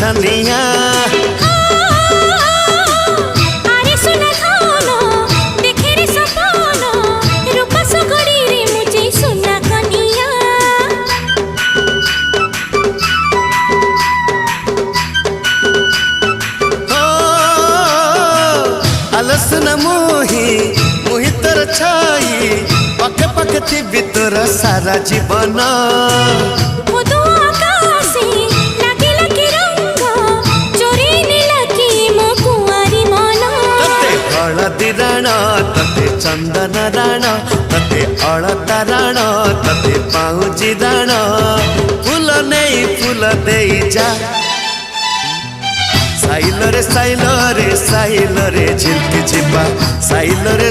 छनिया आरे सुना धानो देखे रे सपनो रूप सगड़ी रे मुझे सुना कनिया अलस न मुही तर छाई पके पके थी भीतर सारा जीवन राण तते चंदन राण तते अलता राण तते पाउजी राण फूल नहीं फूल दे जा साइल रे झिलकी जिबा साइल रे